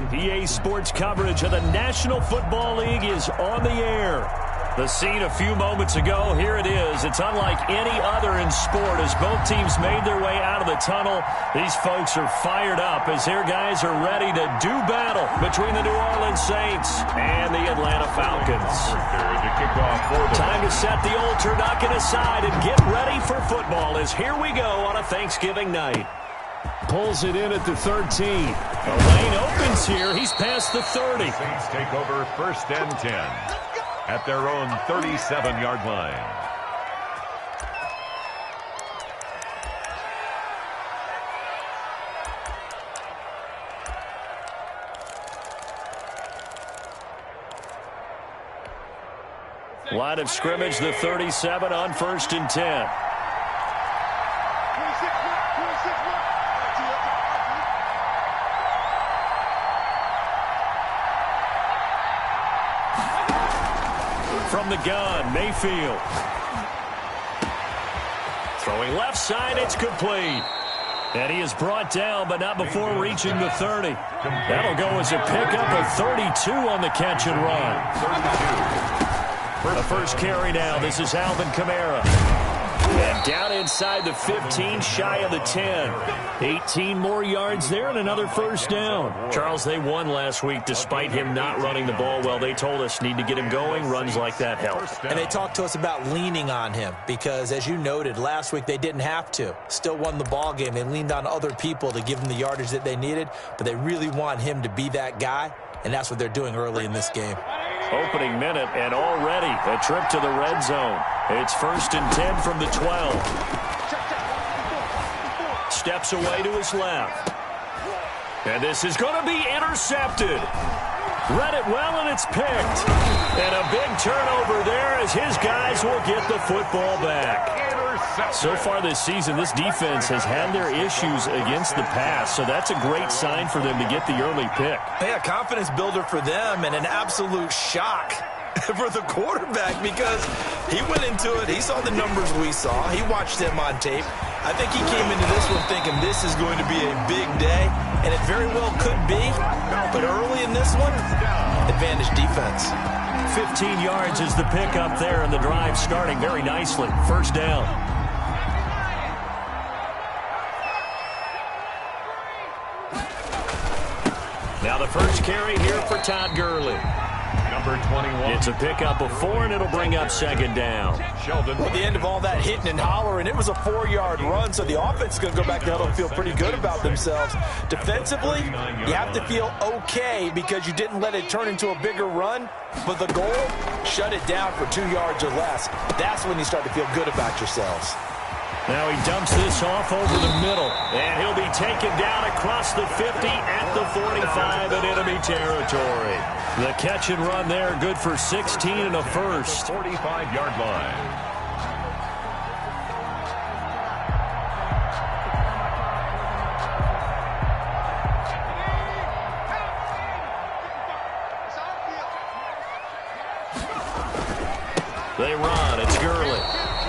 EA Sports coverage of the National Football League is on the air. The scene a few moments ago, here it is. It's unlike any other in sport as both teams made their way out of the tunnel. These folks are fired up as their guys are ready to do battle between the New Orleans Saints and the Atlanta Falcons. Time to set the old turducken aside and get ready for football as here we go on a Thanksgiving night. Pulls it in at the 13. The lane opens here. He's past the 30. Saints take over 1st and 10 at their own 37-yard line. Line of scrimmage, the 37 on 1st and 10. From the gun, Mayfield. Throwing left side, it's complete. And he is brought down, but not before reaching the 30. That'll go as a pickup of 32 on the catch and run. The first carry now, this is Alvin Kamara. And down inside the 15, shy of the 10. 18 more yards there and another first down. Charles, they won last week despite him not running the ball well. They told us need to get him going. Runs like that help. And they talked to us about leaning on him because, as you noted, last week they didn't have to. Still won the ball game. They leaned on other people to give them the yardage that they needed, but they really want him to be that guy, and that's what they're doing early in this game. Opening minute, and already a trip to the red zone. It's 1st and 10 from the 12. Steps away to his left. And this is going to be intercepted. Read it well, and it's picked. And a big turnover there as his guys will get the football back. So far this season, this defense has had their issues against the pass, so that's a great sign for them to get the early pick. Yeah, confidence builder for them and an absolute shock for the quarterback because he went into it. He saw the numbers we saw. He watched them on tape. I think he came into this one thinking this is going to be a big day, and it very well could be. But early in this one, advantage defense. 15 yards is the pickup there, and the drive starting very nicely. First down. Now the first carry here for Todd Gurley. Number 21. It's a pickup of 4, and it'll bring up 2nd down. Sheldon. At the end of all that hitting and hollering, it was a 4-yard run, so the offense is going to go back to huddle and feel pretty good about themselves. Defensively, you have to feel okay because you didn't let it turn into a bigger run, but the goal, shut it down for 2 yards or less. That's when you start to feel good about yourselves. Now he dumps this off over the middle, and he'll be taken down across the 50 at the 45 in enemy territory. The catch and run there, good for 16 and a first. 45-yard line. They run. It's Gurley.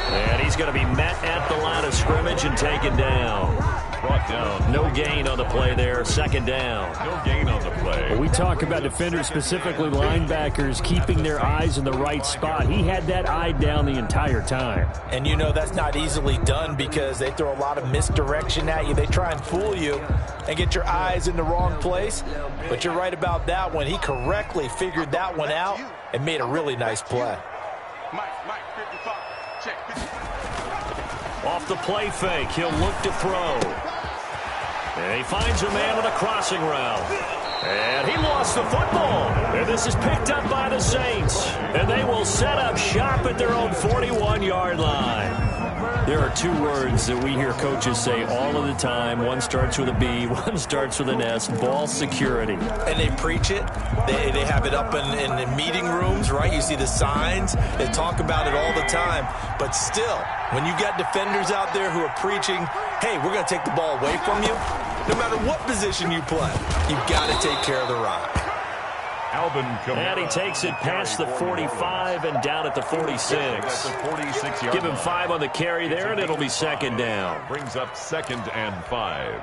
And he's going to be met at the line of scrimmage and taken down. Brought down. No gain on the play there. 2nd down. No gain on the play. Well, we talk about defenders, specifically linebackers, keeping their eyes in the right spot. He had that eye down the entire time. And you know that's not easily done because they throw a lot of misdirection at you. They try and fool you and get your eyes in the wrong place. But you're right about that one. He correctly figured that one out and made a really nice play. Off the play fake, he'll look to throw. And he finds a man on a crossing route. And he lost the football. And this is picked up by the Saints. And they will set up shop at their own 41-yard line. There are 2 words that we hear coaches say all of the time. One starts with a B, one starts with an S, ball security. And they preach it. They have it up in meeting rooms, right? You see the signs. They talk about it all the time. But still, when you got defenders out there who are preaching, hey, we're going to take the ball away from you, no matter what position you play, you've got to take care of the rock. Alvin Kamara. And he takes it past the 45 and down at the 46. Give him 5 on the carry there, and it'll be 2nd down. Brings up 2nd and 5.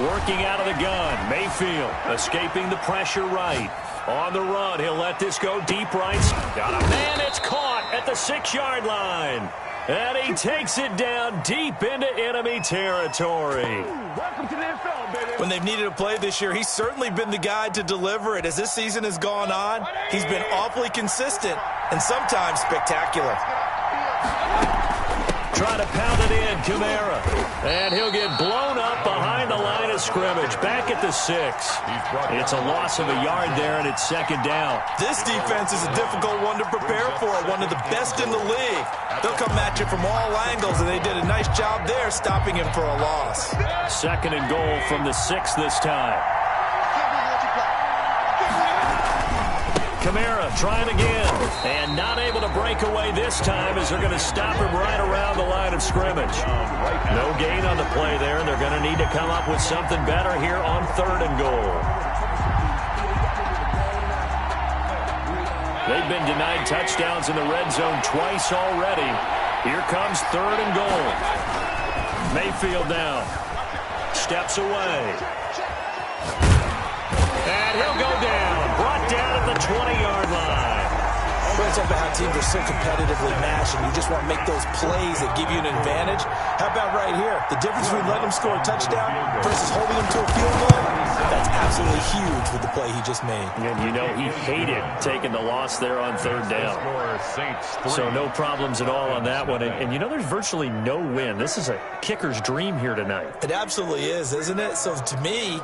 Working out of the gun. Mayfield escaping the pressure right. On the run, he'll let this go deep right. Got a man, it's caught at the 6-yard line. And he takes it down deep into enemy territory. Welcome to the NFL, baby. When they've needed a play this year, he's certainly been the guy to deliver it. As this season has gone on, he's been awfully consistent and sometimes spectacular. Trying to pound it in, Kamara. And he'll get blown up behind the line of scrimmage. Back at the 6. It's a loss of a yard there, and it's 2nd down. This defense is a difficult one to prepare for, one of the best in the league. They'll come at you from all angles, and they did a nice job there stopping him for a loss. 2nd and goal from the 6 this time. Kamara trying again, and not able to break away this time as they're going to stop him right around the line of scrimmage. No gain on the play there, and they're going to need to come up with something better here on 3rd and goal. They've been denied touchdowns in the red zone twice already. Here comes 3rd and goal. Mayfield now. Steps away. And he'll go down. Brought down at the 20-yard line. We're talking about how teams are so competitively matched, and you just want to make those plays that give you an advantage. How about right here? The difference between letting them score a touchdown versus holding them to a field goal, that's absolutely huge with the play he just made. And you know he hated taking the loss there on 3rd down. So no problems at all on that one. And you know there's virtually no win. This is a kicker's dream here tonight. It absolutely is, isn't it? So to me,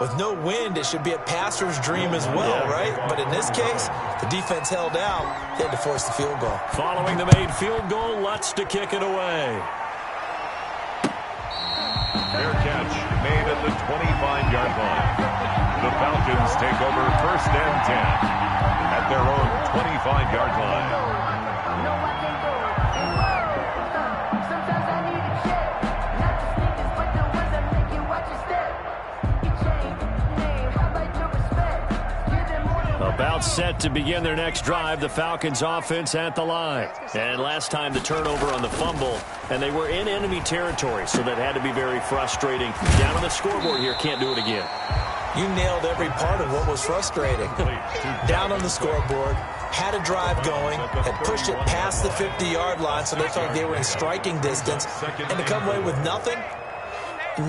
with no wind, it should be a passer's dream as well, right? But in this case, the defense held out. They had to force the field goal. Following the made field goal, Lutz to kick it away. Fair catch made at the 25-yard line. The Falcons take over 1st and 10 at their own 25-yard line. About set to begin their next drive, the Falcons offense at the line. And last time the turnover on the fumble, and they were in enemy territory, so that had to be very frustrating. Down on the scoreboard here, can't do it again. You nailed every part of what was frustrating. Down on the scoreboard, had a drive going, had pushed it past the 50-yard line, so they felt like they were in striking distance, and to come away with nothing,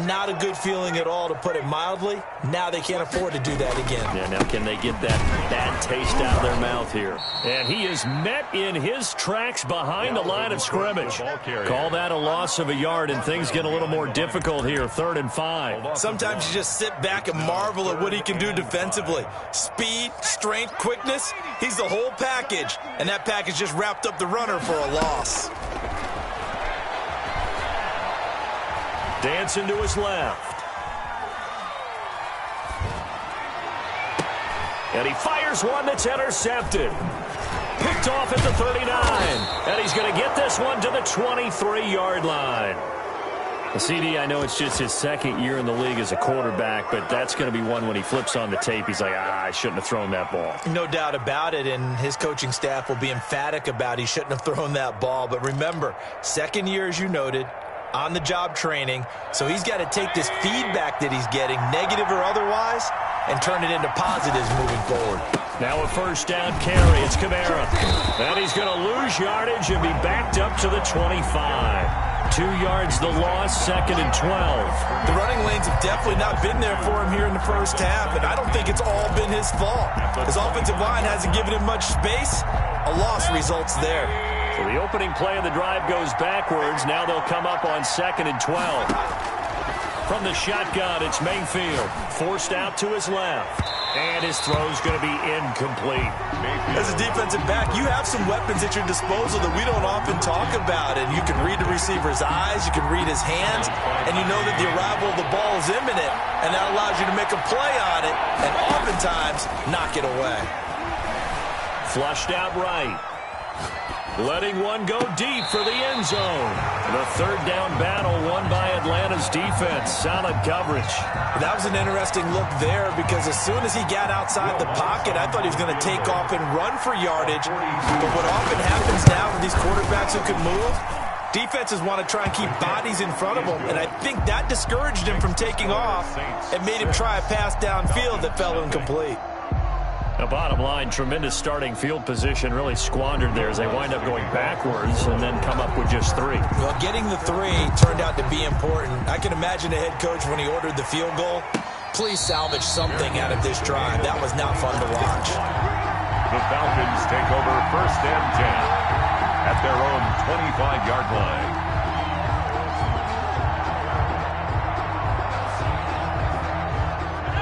not a good feeling at all, to put it mildly. Now they can't afford to do that again. Yeah, now can they get that bad taste out of their mouth here? And he is met in his tracks behind the line of scrimmage. Call that a loss of a yard, and things get a little more difficult here. 3rd and 5. Sometimes you just sit back and marvel at what he can do defensively. Speed, strength, quickness, he's the whole package. And that package just wrapped up the runner for a loss. Dancing to his left. And he fires one that's intercepted. Picked off at the 39. And he's going to get this one to the 23-yard line. The CD, I know it's just his 2nd year in the league as a quarterback, but that's going to be one when he flips on the tape. He's like, I shouldn't have thrown that ball. No doubt about it, and his coaching staff will be emphatic about he shouldn't have thrown that ball. But remember, 2nd year, as you noted, on-the-job training, so he's got to take this feedback that he's getting, negative or otherwise, and turn it into positives moving forward. Now a 1st down carry. It's Kamara. And he's going to lose yardage and be backed up to the 25. 2 yards the loss, 2nd and 12. The running lanes have definitely not been there for him here in the first half, and I don't think it's all been his fault. His offensive line hasn't given him much space. A loss results there. So the opening play of the drive goes backwards. Now they'll come up on 2nd and 12. From the shotgun, it's Mayfield. Forced out to his left. And his throw's going to be incomplete. As a defensive back, you have some weapons at your disposal that we don't often talk about. And you can read the receiver's eyes, you can read his hands, and you know that the arrival of the ball is imminent. And that allows you to make a play on it and oftentimes knock it away. Flushed out right. Letting one go deep for the end zone. The 3rd down battle won by Atlanta's defense. Solid coverage. That was an interesting look there because as soon as he got outside the pocket, I thought he was going to take off and run for yardage. But what often happens now with these quarterbacks who can move, Defenses want to try and keep bodies in front of him, and I think that discouraged him from taking off and made him try a pass downfield that fell incomplete. The bottom line, tremendous starting field position, really squandered there as they wind up going backwards and then come up with just 3. Well, getting the 3 turned out to be important. I can imagine the head coach when he ordered the field goal. Please salvage something out of this drive. That was not fun to watch. The Falcons take over 1st and 10 at their own 25-yard line.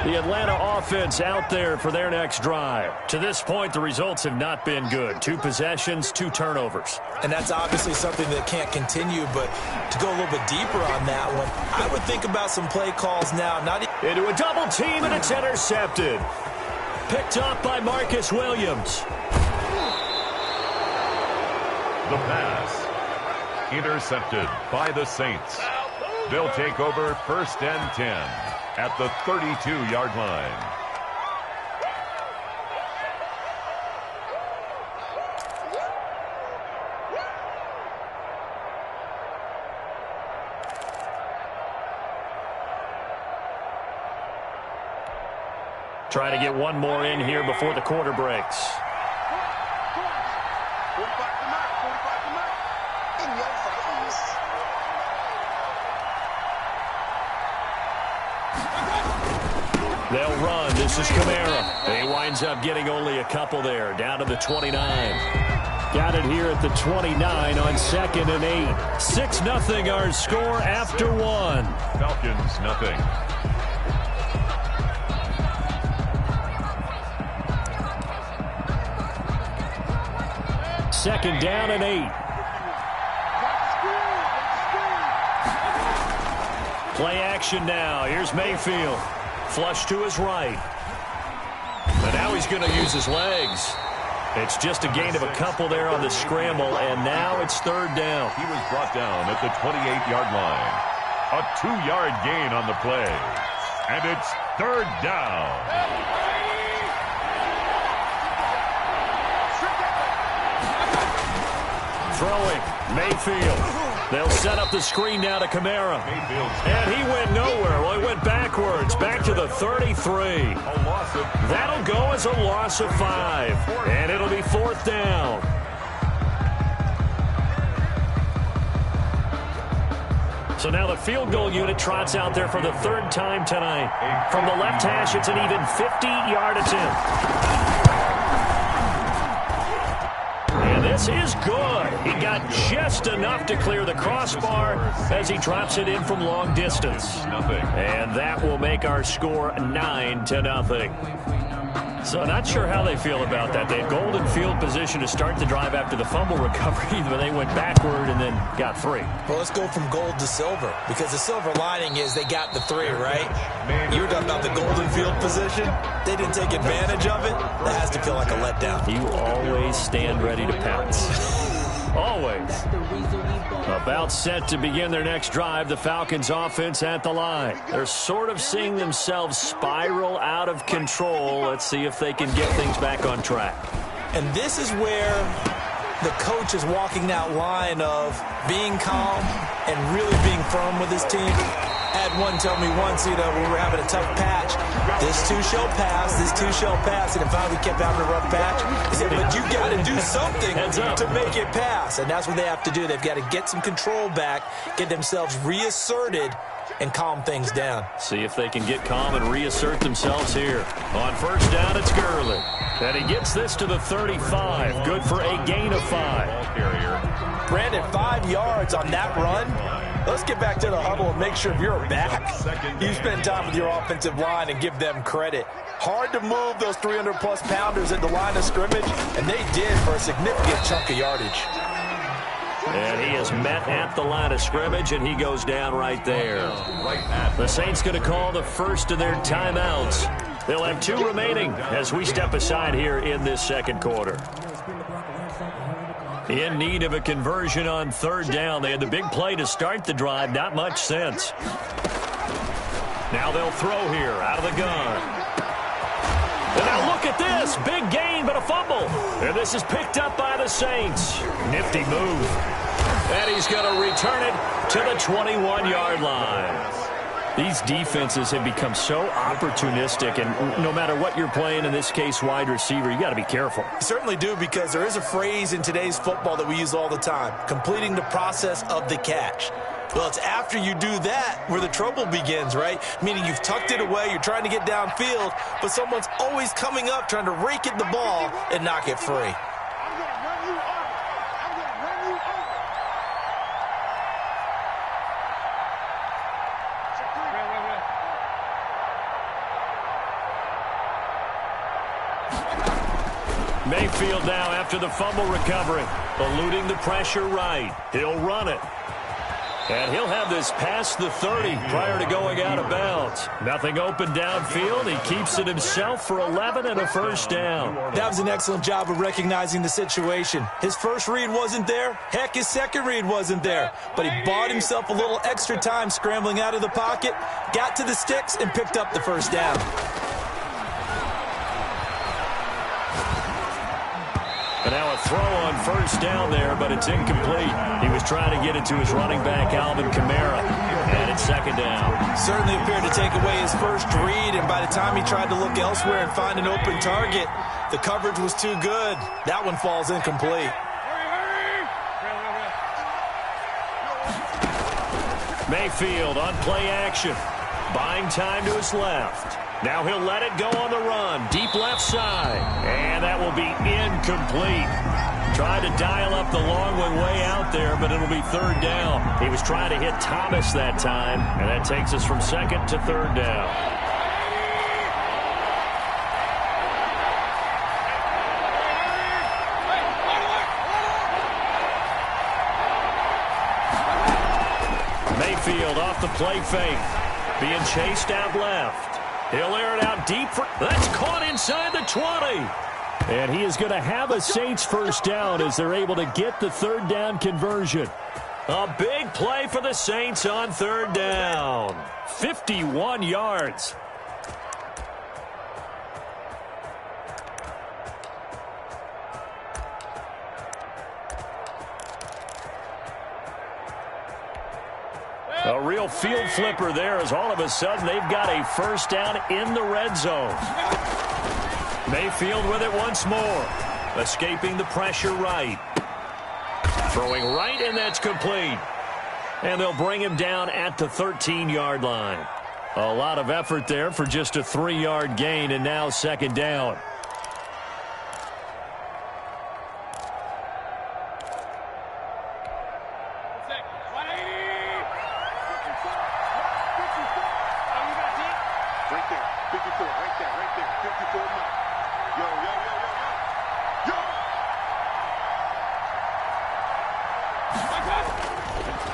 The Atlanta offense out there for their next drive. To this point, the results have not been good. 2 possessions, 2 turnovers. And that's obviously something that can't continue, but to go a little bit deeper on that one, I would think about some play calls now. Into a double team, and it's intercepted. Picked up by Marcus Williams. The pass intercepted by the Saints. They'll take over 1st and 10 at the 32-yard line. Trying to get one more in here before the quarter breaks. They'll run. This is Kamara. He winds up getting only a couple there, down to the 29. Got it here at the 29 on 2nd and 8. 6-0 our score after 1. Falcons nothing. Second down and 8. Play action now. Here's Mayfield. Flush to his right. And now he's going to use his legs. It's just a gain of a couple there on the scramble, and now it's 3rd down. He was brought down at the 28-yard line. A 2-yard gain on the play. And it's 3rd down. Throwing. Mayfield. They'll set up the screen now to Kamara. And he went nowhere. Well, he went backwards. Back to the 33. That'll go as a loss of 5. And it'll be 4th down. So now the field goal unit trots out there for the 3rd time tonight. From the left hash, it's an even 50-yard attempt. And this is good. He got just enough to clear the crossbar as he drops it in from long distance. And that will make our score 9-0. So not sure how they feel about that. They had golden field position to start the drive after the fumble recovery, but they went backward and then got 3. Well, let's go from gold to silver, because the silver lining is they got the 3, right? You were talking about the golden field position. They didn't take advantage of it. That has to feel like a letdown. You always stand ready to pounce. Always. About set to begin their next drive, the Falcons offense at the line. They're sort of seeing themselves spiral out of control. Let's see if they can get things back on track. And this is where the coach is walking that line of being calm and really being firm with his team. I had one tell me once, when we were having a tough patch, this too shall pass, this too shall pass. And if we kept having a rough patch, he said, but you got to do something to make it pass. And that's what they have to do. They've got to get some control back, get themselves reasserted, and calm things down. See if they can get calm and reassert themselves here. On 1st down, it's Gurley. And he gets this to the 35. Good for a gain of 5. Brandon, 5 yards on that run. Let's get back to the huddle and make sure if you're back, you spend time with your offensive line and give them credit. Hard to move those 300-plus pounders at the line of scrimmage, and they did for a significant chunk of yardage. And he is met at the line of scrimmage, and he goes down right there. The Saints going to call the first of their timeouts. They'll have 2 remaining as we step aside here in this 2nd quarter. In need of a conversion on 3rd down. They had the big play to start the drive. Not much sense. Now they'll throw here out of the gun. And now look look at this. Big gain, but a fumble. And this is picked up by the Saints. Nifty move. And he's going to return it to the 21-yard line. These defenses have become so opportunistic, and no matter what you're playing, in this case, wide receiver, you got to be careful. You certainly do, because there is a phrase in today's football that we use all the time, completing the process of the catch. Well, it's after you do that where the trouble begins, right? Meaning you've tucked it away, you're trying to get downfield, but someone's always coming up trying to rake at the ball and knock it free. Mayfield now after the fumble recovery, eluding the pressure right. He'll run it. And he'll have this past the 30 prior to going out of bounds. Nothing open downfield. He keeps it himself for 11 and a first down. That was an excellent job of recognizing the situation. His first read wasn't there. Heck, his second read wasn't there. But he bought himself a little extra time scrambling out of the pocket, got to the sticks, and picked up the first down. And now a throw on first down there, but it's incomplete. He was trying to get it to his running back, Alvin Kamara, and it's second down. Certainly appeared to take away his first read, and by the time he tried to look elsewhere and find an open target, the coverage was too good. That one falls incomplete. Mayfield on play action, buying time to his left. Now he'll let it go on the run, deep left side, and that will be incomplete. Tried to dial up the long one way out there, but it'll be third down. He was trying to hit Thomas that time, and that takes us from second to third down. Mayfield off the play fake, being chased out left. He'll air it out deep. That's caught inside the 20. And he is going to have a Saints first down as they're able to get the third down conversion. A big play for the Saints on third down. 51 yards. A real field flipper there, as all of a sudden they've got a first down in the red zone. Mayfield with it once more. Escaping the pressure right. Throwing right, and that's complete. And they'll bring him down at the 13-yard line. A lot of effort there for just a 3-yard gain, and now second down.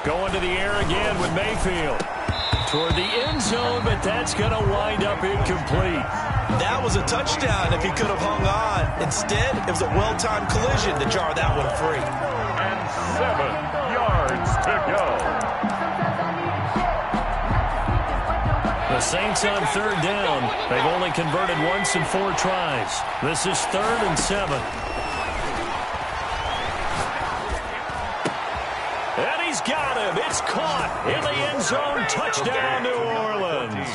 Going to the air again with Mayfield. Toward the end zone, but that's going to wind up incomplete. That was a touchdown if he could have hung on. Instead, it was a well-timed collision to jar that one free. And 7 yards to go. The Saints on third down. They've only converted once in 4 tries. This is 3rd and 7. And he's got him. It's caught in the end zone. Touchdown, New Orleans.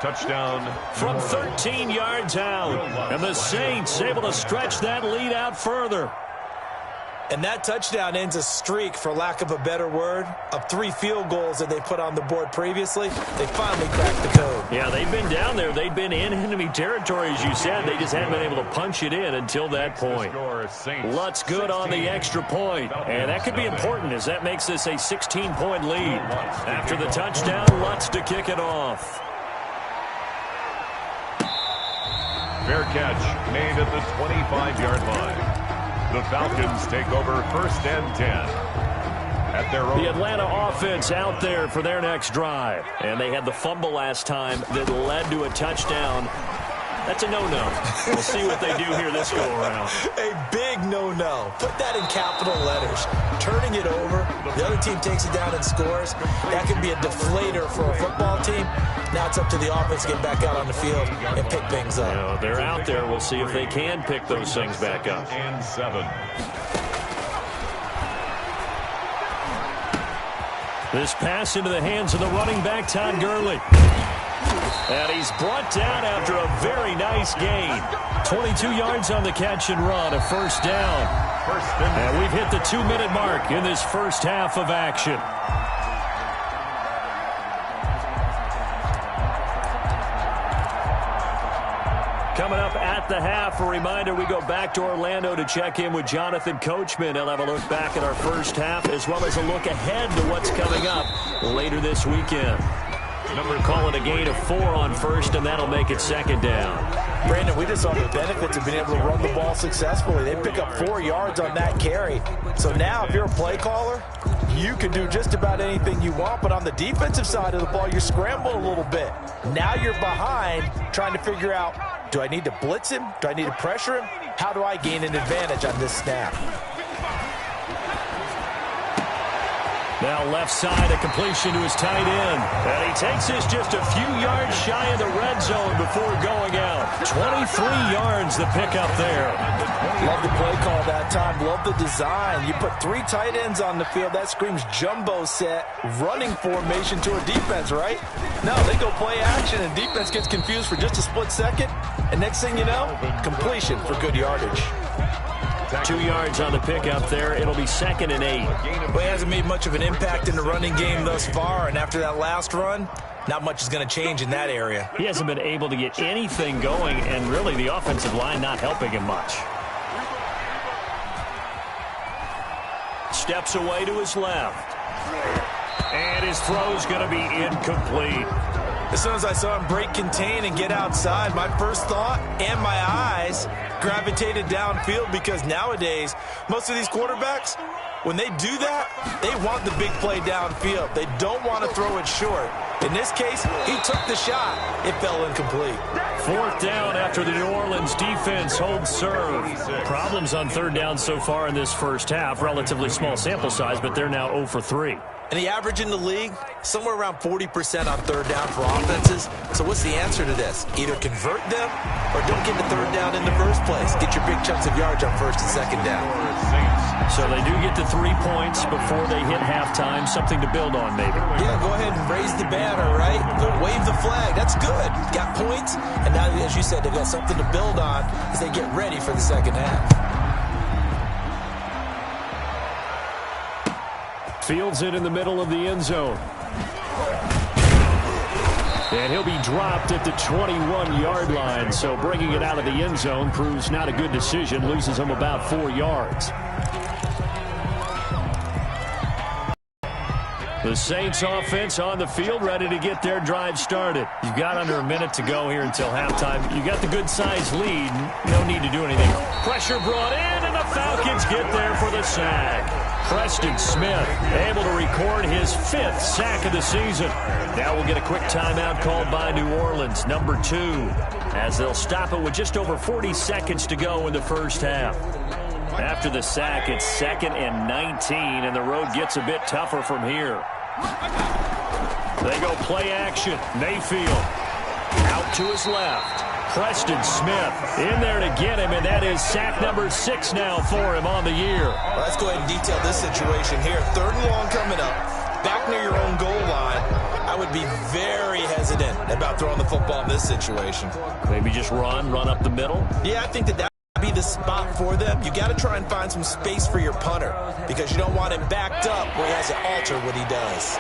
Touchdown. From 13 yards out. And the Saints able to stretch that lead out further. And that touchdown ends a streak, for lack of a better word, of 3 field goals that they put on the board previously. They finally cracked the code. Yeah, they've been down there. They've been in enemy territory, as you said. They just haven't been able to punch it in until that point. Lutz good on the extra point. And that could be important, as that makes this a 16-point lead. After the touchdown, Lutz to kick it off. Fair catch made at the 25-yard line. The Falcons take over 1st and 10 at their own. The Atlanta offense out there for their next drive. And they had the fumble last time that led to a touchdown. That's a no-no. We'll see what they do here this go-around. A big no-no. Put that in capital letters. Turning it over, the other team takes it down and scores. That could be a deflator for a football team. Now it's up to the offense to get back out on the field and pick things up. You know, they're out there. We'll see if they can pick those things back up. And 7. This pass into the hands of the running back, Todd Gurley. And he's brought down after a very nice gain. 22 yards on the catch and run, a first down. And we've hit the 2-minute mark in this first half of action. Coming up at the half, a reminder, we go back to Orlando to check in with Jonathan Coachman. He'll have a look back at our first half as well as a look ahead to what's coming up later this weekend. Call it a gain of 4 on first, and that'll make it second down. Brandon, we just saw the benefits of being able to run the ball successfully. They pick up 4 yards on that carry. So now if you're a play caller, you can do just about anything you want, but on the defensive side of the ball, you're scrambling a little bit. Now you're behind trying to figure out, do I need to blitz him? Do I need to pressure him? How do I gain an advantage on this snap? Now left side, a completion to his tight end. And he takes this just a few yards shy of the red zone before going out. 23 yards the pickup there. Love the play call that time. Love the design. You put 3 tight ends on the field. That screams jumbo set, running formation to a defense, right? No, they go play action, and defense gets confused for just a split second. And next thing you know, completion for good yardage. 2 yards on the pickup there. It'll be second and 8. Well, he hasn't made much of an impact in the running game thus far, and after that last run, not much is going to change in that area. He hasn't been able to get anything going, and really the offensive line not helping him much. Steps away to his left. And his throw's going to be incomplete. As soon as I saw him break contain and get outside, my first thought and my eyes gravitated downfield, because nowadays, most of these quarterbacks, when they do that, they want the big play downfield. They don't want to throw it short. In this case, he took the shot. It fell incomplete. 4th down after the New Orleans defense holds serve. Problems on 3rd down so far in this first half. Relatively small sample size, but they're now 0 for 3. And the average in the league, somewhere around 40% on 3rd down for offenses. So what's the answer to this? Either convert them or don't get the 3rd down in the first place. Get your big chunks of yards on 1st and 2nd down. So they do get to 3 points before they hit halftime. Something to build on, maybe. Yeah, go ahead and raise the banner, right? Go wave the flag. That's good. Got points. And now, as you said, they've got something to build on as they get ready for the second half. Fields it in the middle of the end zone. And he'll be dropped at the 21-yard line. So bringing it out of the end zone proves not a good decision. Loses him about 4 yards. The Saints offense on the field, ready to get their drive started. You've got under a minute to go here until halftime. You got the good-sized lead. No need to do anything. Pressure brought in, and the Falcons get there for the sack. Preston Smith able to record his 5th sack of the season. Now we'll get a quick timeout called by New Orleans, number 2, as they'll stop it with just over 40 seconds to go in the first half. After the sack, it's 2nd and 19, and the road gets a bit tougher from here. They go play action. Mayfield out to his left. Preston Smith in there to get him, and that is sack number 6 now for him on the year. Well, let's go ahead and detail this situation here. 3rd and long coming up, back near your own goal line. I would be very hesitant about throwing the football in this situation. Maybe just run up the middle? Yeah, I think that would be the spot for them. You got to try and find some space for your punter, because you don't want him backed up where he has to alter what he does.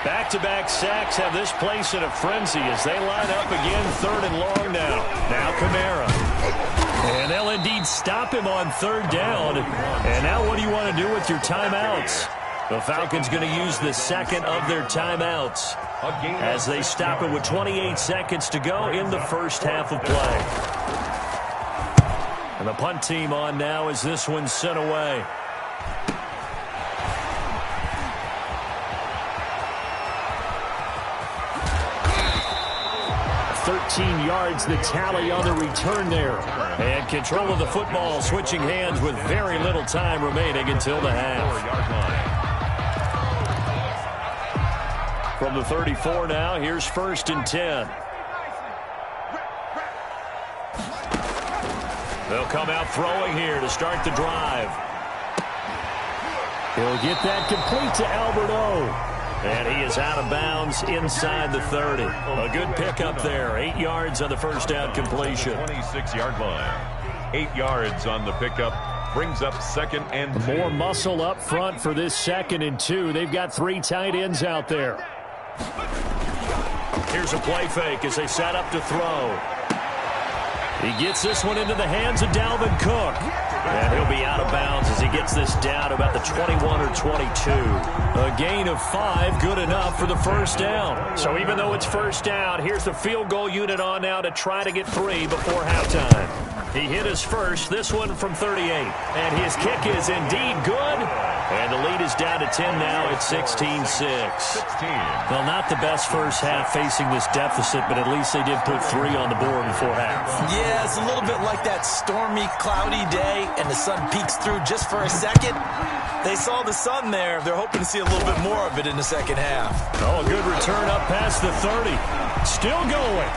Back-to-back sacks have this place in a frenzy as they line up again, 3rd and long now. Now Kamara. And they'll indeed stop him on 3rd down. And now what do you want to do with your timeouts? The Falcons going to use the 2nd of their timeouts as they stop it with 28 seconds to go in the first half of play. And the punt team on now as this one's sent away. 13 yards, the tally on the return there. And control of the football switching hands with very little time remaining until the half. From the 34 now, here's 1st and 10. They'll come out throwing here to start the drive. He'll get that complete to Albert O. And he is out of bounds inside the 30. A good pickup there. 8 yards on the first down completion. 26-yard line. 8 yards on the pickup. Brings up 2nd and 2. More muscle up front for this 2nd and 2. They've got 3 tight ends out there. Here's a play fake as they set up to throw. He gets this one into the hands of Dalvin Cook. And he'll be out of bounds as he gets this down about the 21 or 22. A gain of 5, good enough for the first down. So even though it's first down, here's the field goal unit on now to try to get 3 before halftime. He hit his first, this one from 38. And his kick is indeed good. And the lead is down to 10 now at 16-6. Well, not the best first half facing this deficit, but at least they did put 3 on the board before half. Yeah, it's a little bit like that stormy, cloudy day, and the sun peeks through just for a second. They saw the sun there. They're hoping to see a little bit more of it in the second half. Oh, a good return up past the 30. Still going,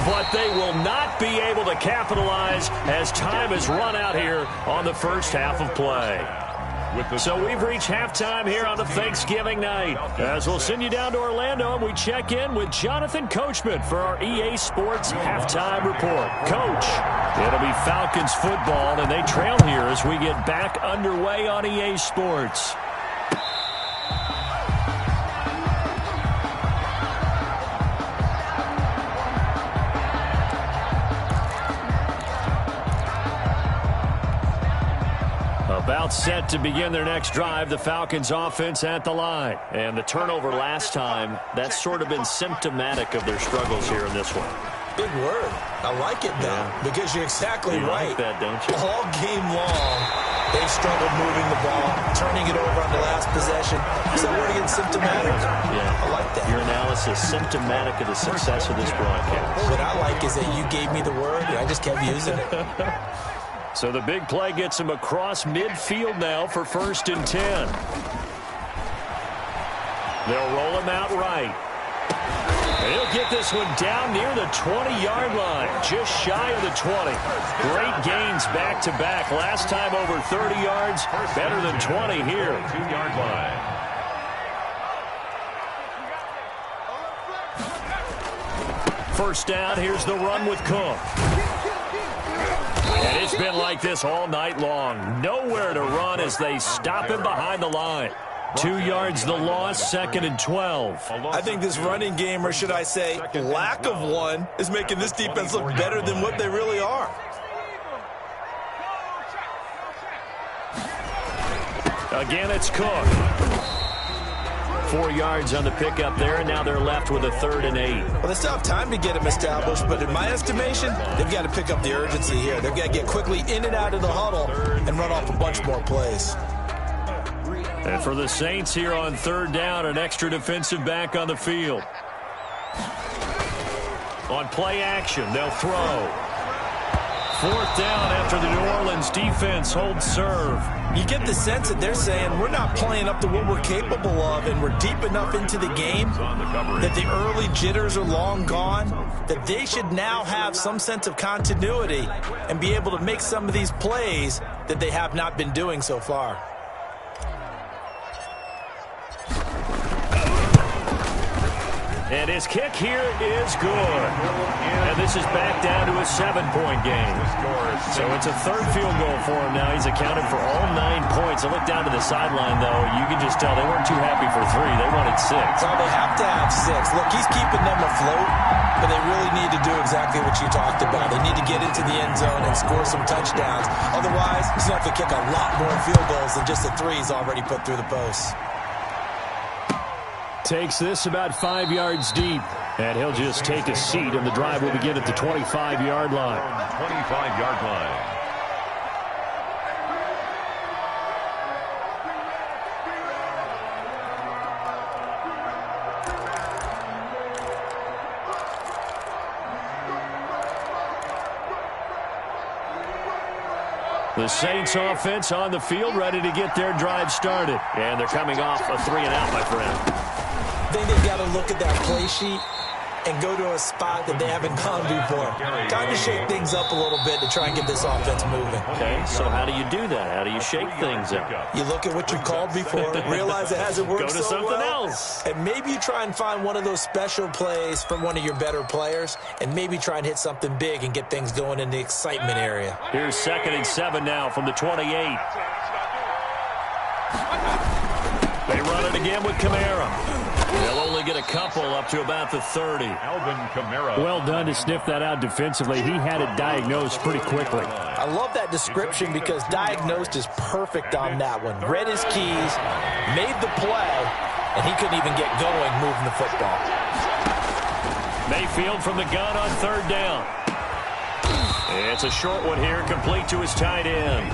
but they will not be able to capitalize as time has run out here on the first half of play. So we've reached halftime here on a Thanksgiving night. As we'll send you down to Orlando, and we check in with Jonathan Coachman for our EA Sports Halftime Report. Coach, it'll be Falcons football, and they trail here as we get back underway on EA Sports. About set to begin their next drive, the Falcons offense at the line. And the turnover last time, that's sort of been symptomatic of their struggles here in this one. Big word. I like it, though, because you're exactly right. Like that, don't you? All game long, they've struggled moving the ball, turning it over on the last possession. So we're getting symptomatic. Yeah. I like that. Your analysis symptomatic of the success of this broadcast. What I like is that you gave me the word, and I just kept using it. So the big play gets him across midfield now for 1st and 10. They'll roll him out right. And he'll get this one down near the 20-yard line, just shy of the 20. Great gains back-to-back. Last time over 30 yards, better than 20 here. 2-yard line. First down, here's the run with Cook. And it's been like this all night long. Nowhere to run as they stop him behind the line. 2 yards the loss, 2nd and 12. I think this running game, or should I say lack of one, is making this defense look better than what they really are. Again, it's Cook. 4 yards on the pickup there, and now they're left with a 3rd and 8. Well, they still have time to get him established, but in my estimation, they've got to pick up the urgency here. They've got to get quickly in and out of the huddle and run off a bunch more plays. And for the Saints here on 3rd down, an extra defensive back on the field. On play action, they'll throw. 4th down after the New Orleans defense holds serve. You get the sense that they're saying we're not playing up to what we're capable of, and we're deep enough into the game that the early jitters are long gone, that they should now have some sense of continuity and be able to make some of these plays that they have not been doing so far. And his kick here is good. And this is back down to a 7-point game. So it's a 3rd field goal for him now. He's accounted for all 9 points. I look down to the sideline, though. You can just tell they weren't too happy for 3. They wanted 6. Well, they have to have 6. Look, he's keeping them afloat, but they really need to do exactly what you talked about. They need to get into the end zone and score some touchdowns. Otherwise, he's going to have to kick a lot more field goals than just the 3 he's already put through the posts. Takes this about 5 yards deep, and he'll just take a seat, and the drive will begin at the 25-yard line. 25-yard line. The Saints offense on the field, ready to get their drive started. And they're coming off a 3-and-out, my friend. I think they've got to look at that play sheet and go to a spot that they haven't gone before. Time to shake things up a little bit to try and get this offense moving. Okay, so how do you do that? How do you shake things up? You look at what you called before, realize it hasn't worked so well. Go to something else. And maybe you try and find one of those special plays from one of your better players, and maybe try and hit something big and get things going in the excitement area. Here's 2nd and 7 now from the 28. They run it again with Kamara. They'll only get a couple up to about the 30. Alvin Kamara. Well done to sniff that out defensively. He had it diagnosed pretty quickly. I love that description because diagnosed is perfect on that one. Read his keys, made the play, and he couldn't even get going moving the football. Mayfield from the gun on 3rd down. It's a short one here, complete to his tight end.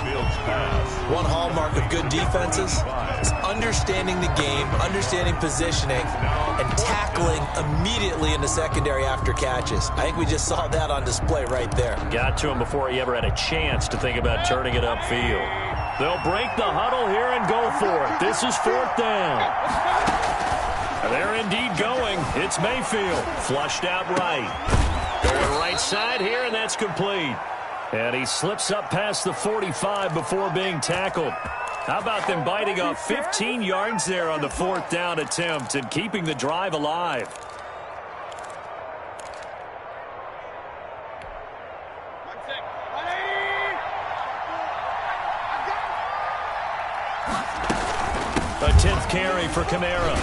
One hallmark of good defenses is understanding the game, understanding positioning, and tackling immediately in the secondary after catches. I think we just saw that on display right there. Got to him before he ever had a chance to think about turning it upfield. They'll break the huddle here and go for it. This is 4th down. They're indeed going. It's Mayfield. Flushed out right. Going right side here, and that's complete. And he slips up past the 45 before being tackled. How about them biting off 15 yards there on the 4th down attempt and keeping the drive alive? A 10th carry for Kamara.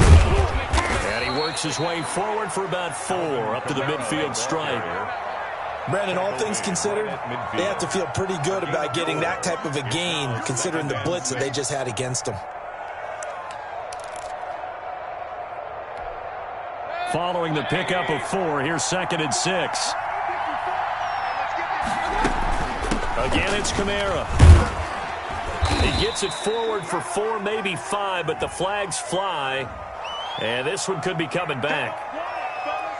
And he works his way forward for about 4 up to the midfield stripe. Brandon, all things considered, they have to feel pretty good about getting that type of a gain considering the blitz that they just had against them. Following the pickup of 4, here's 2nd and 6. Again, it's Kamara. He gets it forward for 4, maybe 5, but the flags fly. And this one could be coming back.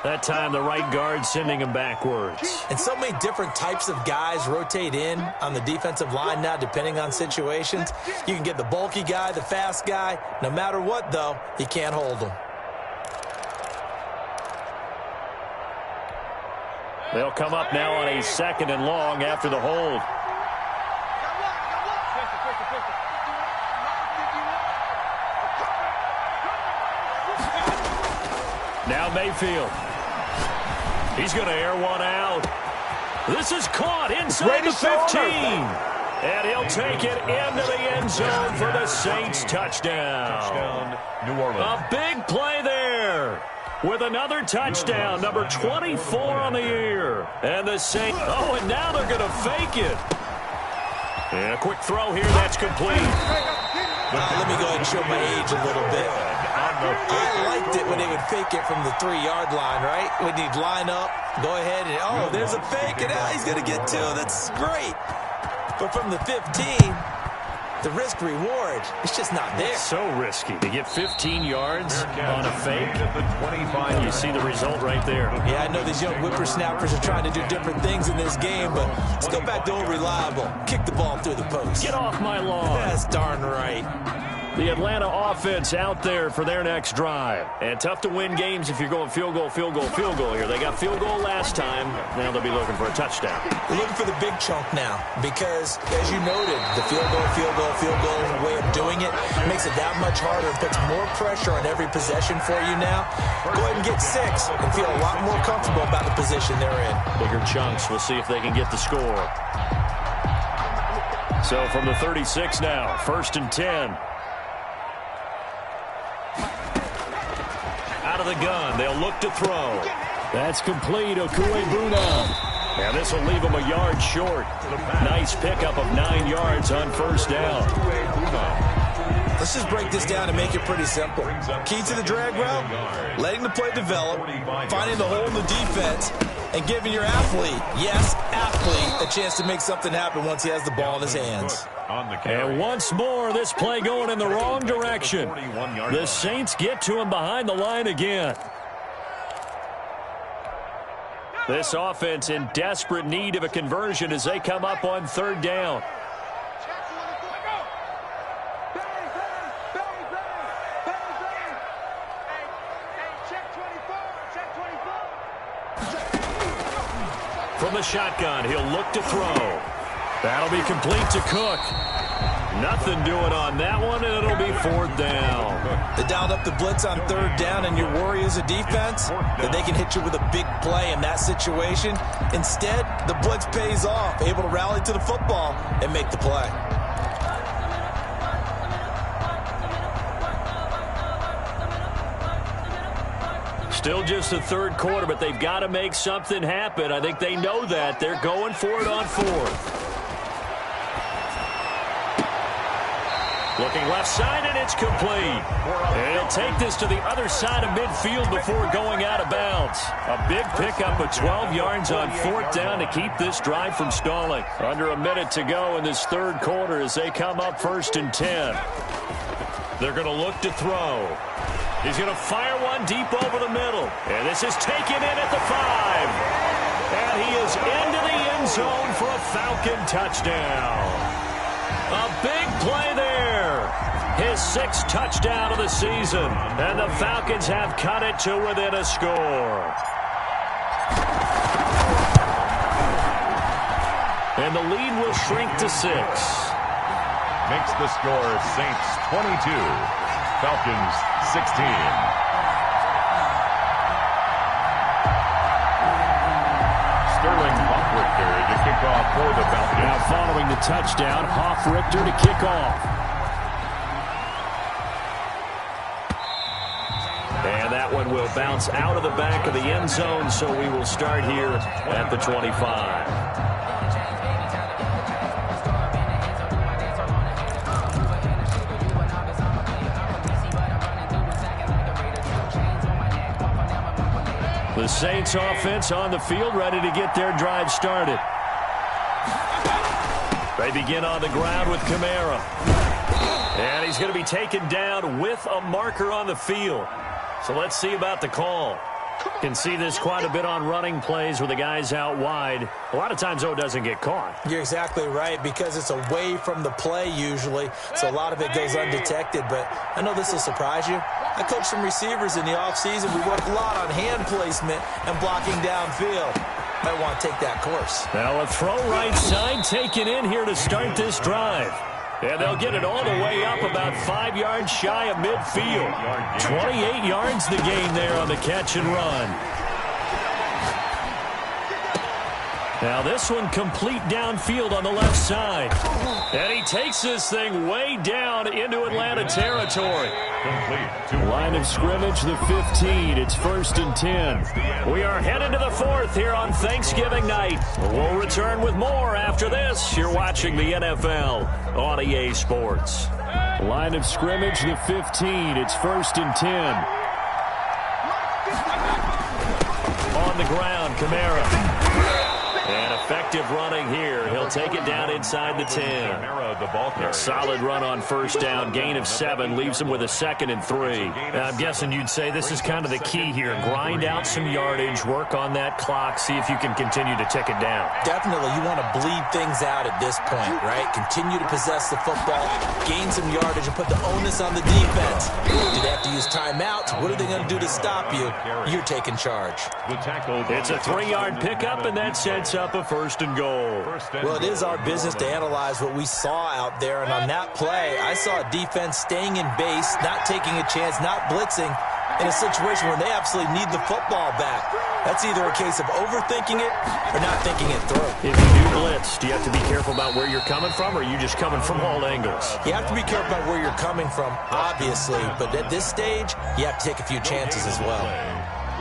That time, the right guard sending him backwards. And so many different types of guys rotate in on the defensive line now, depending on situations. You can get the bulky guy, the fast guy. No matter what, though, you can't hold him. They'll come up now on a 2nd and long after the hold. Now Mayfield. He's going to air one out. This is caught inside the 15. And he'll take it into the end zone for the Saints touchdown. New Orleans. A big play there with another touchdown, number 24 on the year. And the Saints, and now they're going to fake it. And a quick throw here, that's complete. Let me go ahead and show my age a little bit. I liked it when they would fake it from the 3-yard line, right? When you'd line up, go ahead, and there's a fake, and he's going to get 2. That's great. But from the 15, the risk-reward, it's just not there. It's so risky to get 15 yards on a fake. You see the result right there. Yeah, I know these young whippersnappers are trying to do different things in this game, but let's go back to old reliable. Kick the ball through the post. Get off my lawn. That's darn right. The Atlanta offense out there for their next drive. And tough to win games if you're going field goal, field goal, field goal here. They got field goal last time. Now they'll be looking for a touchdown. They're looking for the big chunk now because, as you noted, the field goal, field goal, field goal way of doing it makes it that much harder and puts more pressure on every possession for you now. Go ahead and get 6 and feel a lot more comfortable about the position they're in. Bigger chunks. We'll see if they can get the score. So from the 36 now, 1st and 10. Out of the gun, they'll look to throw. That's complete, Okuegbuna. And this will leave them a yard short. Nice pickup of 9 yards on 1st down. Let's just break this down and make it pretty simple. Key to the drag route, letting the play develop, finding the hole in the defense, and giving your athlete, yes, athlete, a chance to make something happen once he has the ball in his hands. And once more, this play going in the wrong direction. The Saints get to him behind the line again. This offense in desperate need of a conversion as they come up on 3rd down. from the shotgun. He'll look to throw. That'll be complete to Cook. Nothing doing on that one, and it'll be 4th down. They dialed up the blitz on 3rd down, and your worry as a defense that they can hit you with a big play in that situation. Instead, the blitz pays off, able to rally to the football and make the play. Still just the 3rd quarter, but they've got to make something happen. I think they know that. They're going for it on 4th. Looking left side, and it's complete. And he'll take this to the other side of midfield before going out of bounds. A big pickup of 12 yards on 4th down to keep this drive from stalling. Under a minute to go in this 3rd quarter as they come up 1st and 10. They're going to look to throw. He's going to fire one deep over the middle. And this is taken in at the 5. And he is into the end zone for a Falcon touchdown. A big play there. His 6th touchdown of the season. And the Falcons have cut it to within a score. And the lead will shrink to 6. Makes the score Saints 22, Falcons 16. Sterling Hoffrichter to kick off for the Falcons. Now following the touchdown, Hoffrichter to kick off. And that one will bounce out of the back of the end zone, so we will start here at the 25. The Saints offense on the field, ready to get their drive started. They begin on the ground with Kamara. And he's going to be taken down with a marker on the field. So let's see about the call. Can see this quite a bit on running plays where the guy's out wide. A lot of times, though, it doesn't get caught. You're exactly right, because it's away from the play usually, so a lot of it goes undetected. But I know this will surprise you. I coach some receivers in the offseason. We work a lot on hand placement and blocking downfield. Might want to take that course. Now a throw right side taken in here to start this drive. And they'll get it all the way up about 5 yards shy of midfield. 28 yards the gain there on the catch and run. Now this one complete downfield on the left side. And he takes this thing way down into Atlanta territory. Line of scrimmage, the 15. It's 1st and 10. We are headed to the 4th here on Thanksgiving night. We'll return with more after this. You're watching the NFL on EA Sports. Line of scrimmage, the 15. It's 1st and 10. On the ground, Kamara. And effective running here. He'll take it down inside the 10. A solid run on 1st down. Gain of 7 leaves him with a 2nd and 3. I'm guessing you'd say this is kind of the key here. Grind out some yardage, work on that clock, see if you can continue to tick it down. Definitely, you want to bleed things out at this point, right? Continue to possess the football, gain some yardage, and put the onus on the defense. Do they have to use timeouts? What are they going to do to stop you? You're taking charge. It's a 3-yard pickup, and that sets up a 1st and goal. Well, it is our business to analyze what we saw out there, and on that play, I saw a defense staying in base, not taking a chance, not blitzing, in a situation where they absolutely need the football back. That's either a case of overthinking it or not thinking it through. If you do blitz, do you have to be careful about where you're coming from, or are you just coming from all angles? You have to be careful about where you're coming from, obviously, but at this stage, you have to take a few chances as well.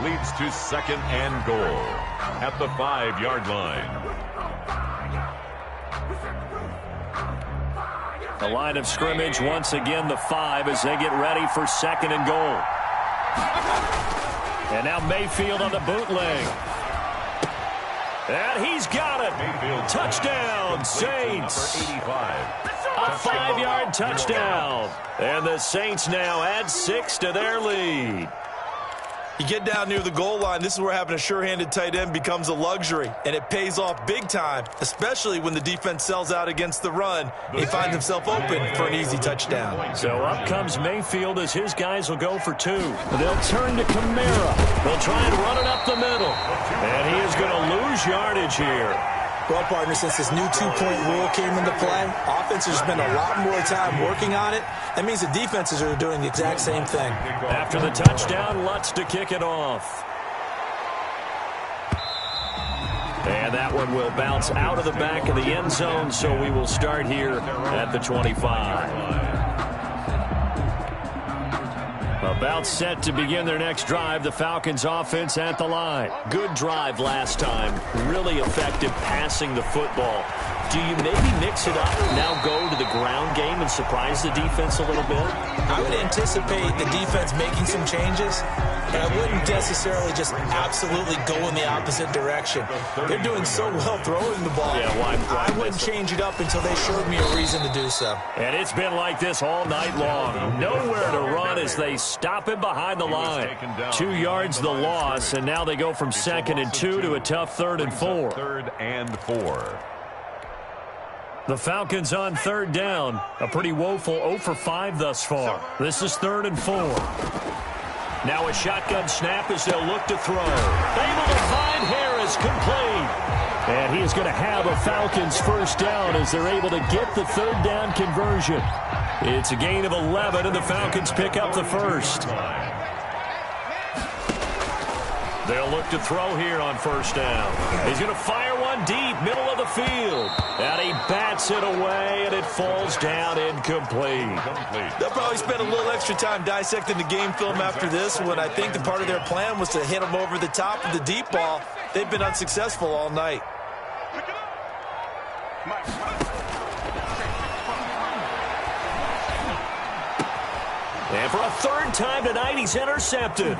Leads to 2nd and goal at the 5-yard line. The line of scrimmage, once again, the 5 as they get ready for 2nd and goal. And now Mayfield on the bootleg. And he's got it. Mayfield. Touchdown, Saints. A 5-yard touchdown. And the Saints now add 6 to their lead. You get down near the goal line, this is where having a sure-handed tight end becomes a luxury, and it pays off big time, especially when the defense sells out against the run. He finds himself open for an easy touchdown. So up comes Mayfield as his guys will go for 2. They'll turn to Kamara. They'll try and run it up the middle. And he is going to lose yardage here. Well, partner, since this new two-point rule came into play, offenses spend a lot more time working on it. That means the defenses are doing the exact same thing. After the touchdown, Lutz to kick it off. And that one will bounce out of the back of the end zone, so we will start here at the 25. About set to begin their next drive, the Falcons offense at the line. Good drive last time. Really effective passing the football. Do you maybe mix it up, now go to the ground game and surprise the defense a little bit? I would anticipate the defense making some changes, but I wouldn't necessarily just absolutely go in the opposite direction. They're doing so well throwing the ball. Yeah, why I wouldn't change it up until they showed me a reason to do so. And it's been like this all night long. Nowhere to run as they stop him behind the line. 2 yards the loss, and now they go from 2nd and 2 to a tough 3rd and 4. 3rd and 4. The Falcons on 3rd down. A pretty woeful 0 for 5 thus far. This is 3rd and 4. Now a shotgun snap as they'll look to throw. Able to find Harris, complete. And he is going to have a Falcons first down as they're able to get the 3rd down conversion. It's a gain of 11, and the Falcons pick up the first. They'll look to throw here on 1st down. He's going to fire one deep, middle of the field. And he bats it away, and it falls down incomplete. They'll probably spend a little extra time dissecting the game film after this one. I think the part of their plan was to hit him over the top of the deep ball. They've been unsuccessful all night. And for a 3rd time tonight, he's intercepted.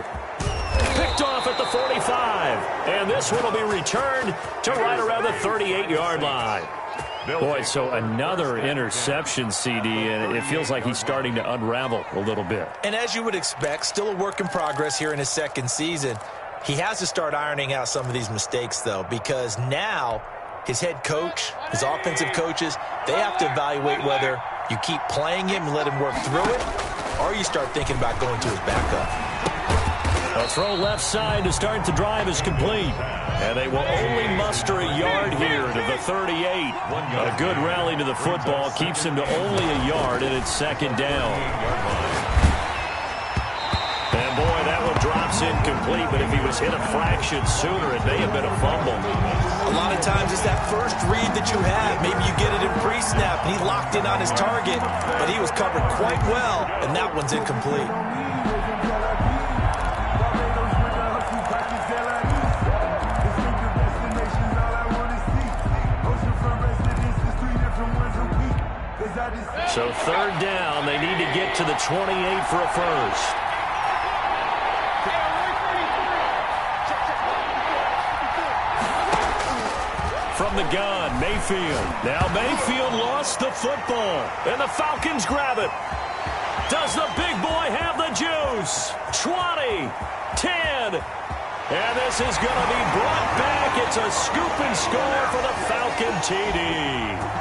Picked off at the 45. And this one will be returned to right around the 38-yard line. Boy, so another interception, CD, and it feels like he's starting to unravel a little bit. And as you would expect, still a work in progress here in his 2nd season. He has to start ironing out some of these mistakes, though, because now his head coach, his offensive coaches, they have to evaluate whether you keep playing him and let him work through it, or you start thinking about going to his backup. A throw left side to start the drive is complete. And they will only muster a yard here to the 38. A good rally to the football keeps him to only a yard, and it's 2nd down. And boy, that one drops incomplete, but if he was hit a fraction sooner, it may have been a fumble. A lot of times it's that first read that you have. Maybe you get it in pre-snap, and he locked in on his target, but he was covered quite well, and that one's incomplete. So 3rd down, they need to get to the 28 for a first. From the gun, Mayfield. Now Mayfield lost the football, and the Falcons grab it. Does the big boy have the juice? 20, 10, and this is going to be brought back. It's a scoop and score for the Falcon TD.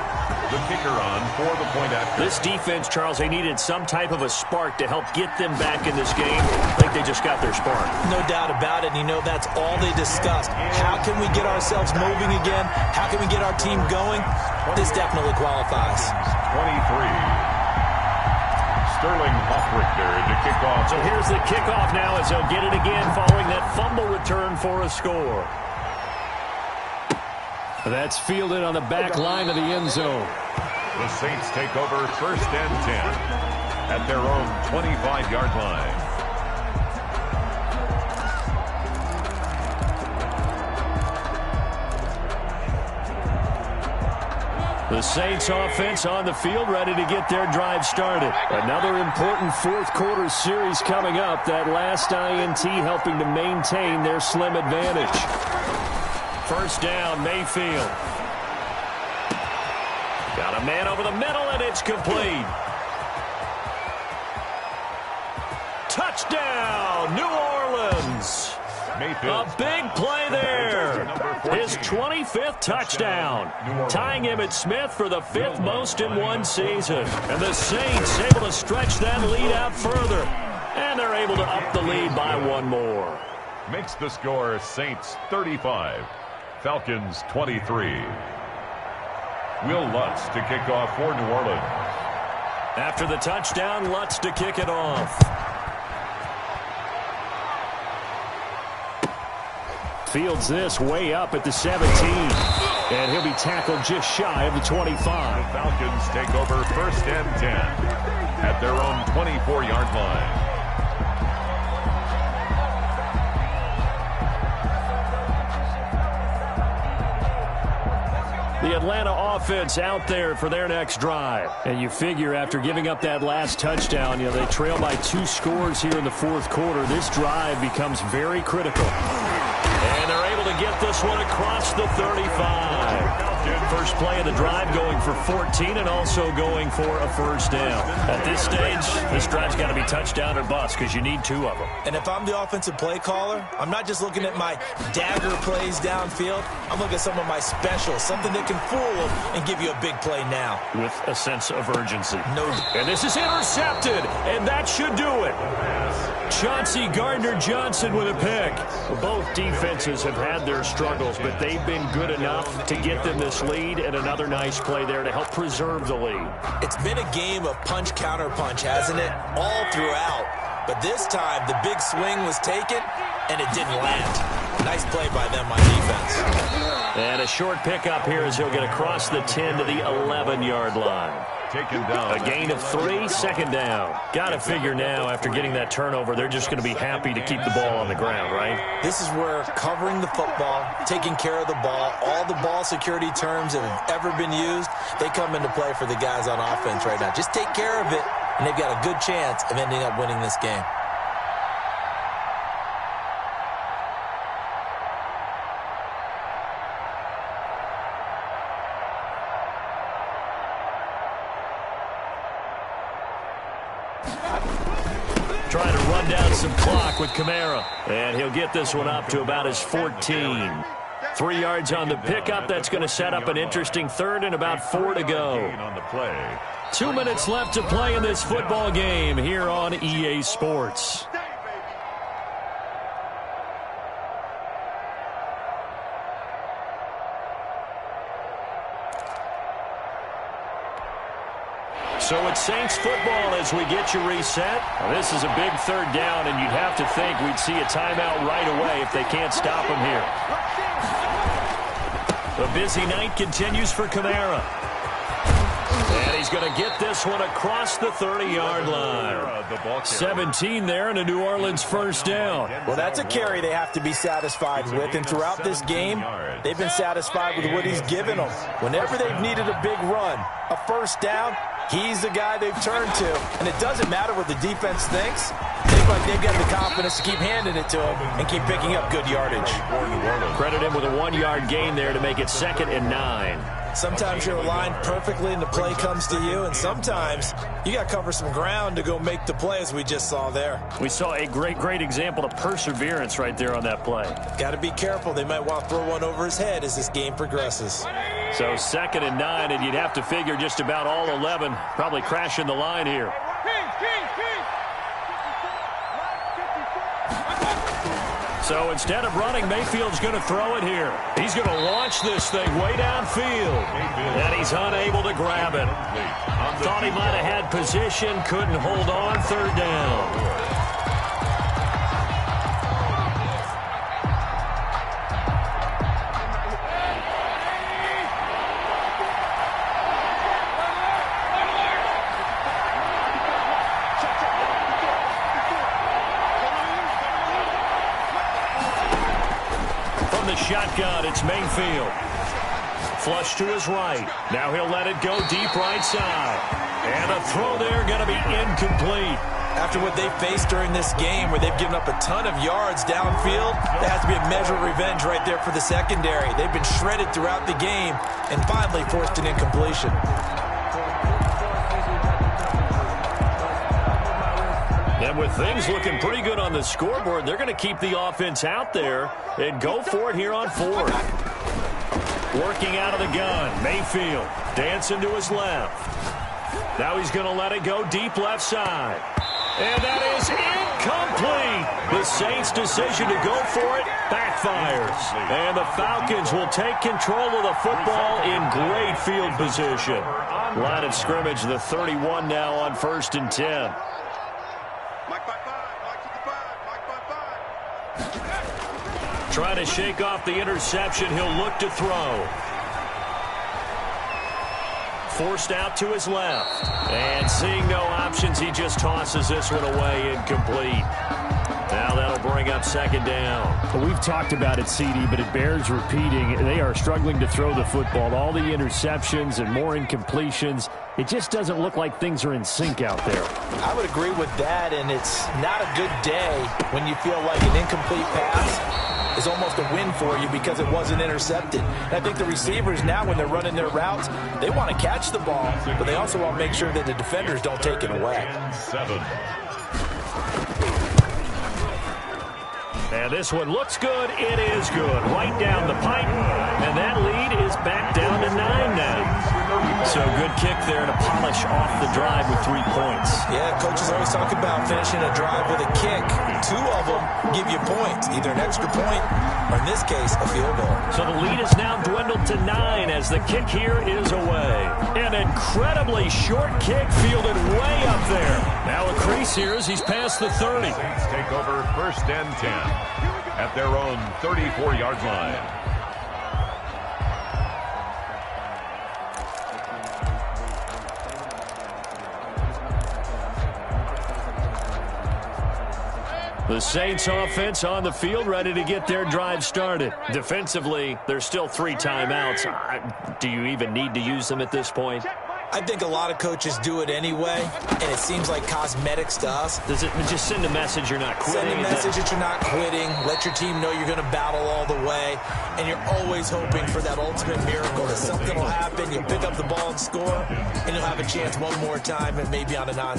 The kicker on for the point after. This defense, Charles, they needed some type of a spark to help get them back in this game. I think they just got their spark. No doubt about it. You know, that's all they discussed. How can we get ourselves moving again? How can we get our team going? This definitely qualifies. 23. Sterling Hoffrichter to kick off. So here's the kickoff now as they'll get it again following that fumble return for a score. That's fielded on the back line of the end zone. The Saints take over 1st and 10 at their own 25-yard line. The Saints offense on the field ready to get their drive started. Another important 4th quarter series coming up. That last INT helping to maintain their slim advantage. 1st down, Mayfield. Got a man over the middle, and it's complete. Touchdown, New Orleans. A big play there. His 25th touchdown, tying him at Smith for the 5th most in one season. And the Saints able to stretch that lead out further. And they're able to up the lead by one more. Makes the score Saints 35, Falcons 23. Will Lutz to kick off for New Orleans. After the touchdown, Lutz to kick it off. Fields this way up at the 17. And he'll be tackled just shy of the 25. The Falcons take over 1st and 10 at their own 24-yard line. The Atlanta offense out there for their next drive. And you figure after giving up that last touchdown, they trail by 2 scores here in the 4th quarter. This drive becomes very critical. And they're able to get this one across the 35. First play of the drive going for 14 and also going for a first down. At this stage, this drive's got to be touchdown or bust because you need 2 of them. And if I'm the offensive play caller, I'm not just looking at my dagger plays downfield. I'm looking at some of my specials, something that can fool them and give you a big play now. With a sense of urgency. No. And this is intercepted, and that should do it. Chauncey Gardner-Johnson with a pick. Both defenses have had their struggles, but they've been good enough to get them this lead, and another nice play there to help preserve the lead. It's been a game of punch-counter-punch, hasn't it? All throughout. But this time, the big swing was taken, and it didn't land. Nice play by them on defense. And a short pickup here as he'll get across the 10 to the 11-yard line. Taken down. A gain of 3, second down. Got to figure now, after getting that turnover, they're just going to be happy to keep the ball on the ground, right? This is where covering the football, taking care of the ball, all the ball security terms that have ever been used, they come into play for the guys on offense right now. Just take care of it, and they've got a good chance of ending up winning this game. Trying to run down some clock with Kamara. And he'll get this one up to about his 14. 3 yards on the pickup. That's going to set up an interesting 3rd and about 4 to go. On the play. 2 minutes left to play in this football game here on EA Sports. So it's Saints football as we get you reset. Now, this is a big 3rd down, and you'd have to think we'd see a timeout right away if they can't stop him here. The busy night continues for Kamara. And he's going to get this one across the 30-yard line. 17 there and a New Orleans first down. Well, that's a carry they have to be satisfied with, and throughout this game, they've been satisfied with what he's given them. Whenever they've needed a big run, a first down, he's the guy they've turned to. And it doesn't matter what the defense thinks. They look like they've got the confidence to keep handing it to him and keep picking up good yardage. Credit him with a 1-yard gain there to make it 2nd and 9. Sometimes you're aligned perfectly and the play comes to you, and sometimes you got to cover some ground to go make the play, as we just saw there. We saw a great example of perseverance right there on that play. Got to be careful. They might want to throw one over his head as this game progresses. So 2nd and 9, and you'd have to figure just about all 11 probably crashing the line here. So instead of running, Mayfield's going to throw it here. He's going to launch this thing way downfield. And he's unable to grab it. Thought he might have had position, couldn't hold on, 3rd down. Shotgun, it's Mayfield. Flush to his right. Now he'll let it go deep right side. And a throw there going to be incomplete. After what they faced during this game where they've given up a ton of yards downfield, there has to be a measure of revenge right there for the secondary. They've been shredded throughout the game and finally forced an incompletion. And with things looking pretty good on the scoreboard, they're going to keep the offense out there and go for it here on fourth. Working out of the gun, Mayfield dancing to his left. Now he's going to let it go deep left side. And that is incomplete. The Saints' decision to go for it backfires. And the Falcons will take control of the football in great field position. Line of scrimmage, the 31 now on 1st and 10. Trying to shake off the interception. He'll look to throw. Forced out to his left. And seeing no options, he just tosses this one away, incomplete. Now that'll bring up 2nd down. Well, we've talked about it, CD, but it bears repeating. They are struggling to throw the football. All the interceptions and more incompletions. It just doesn't look like things are in sync out there. I would agree with that, and it's not a good day when you feel like an incomplete pass is almost a win for you because it wasn't intercepted. And I think the receivers now, when they're running their routes, they want to catch the ball, but they also want to make sure that the defenders don't take it away. 7. And this one looks good. It is good. Right down the pipe. And that lead is back down to 9 now. So good kick there to polish off the drive with 3 points. Yeah, coaches always talk about finishing a drive with a kick. 2 of them give you points, either an extra point or, in this case, a field goal. So the lead is now dwindled to 9 as the kick here is away. An incredibly short kick fielded way up there. Now a crease here as he's past the 30. Saints take over 1st and 10 at their own 34-yard line. The Saints offense on the field, ready to get their drive started. Defensively, there's still 3 timeouts. Do you even need to use them at this point? I think a lot of coaches do it anyway, and it seems like cosmetics to us. Does it just send a message you're not quitting? Send a message that you're not quitting. Let your team know you're going to battle all the way, and you're always hoping for that ultimate miracle that something will happen, you'll pick up the ball and score, and you'll have a chance one more time and maybe on a non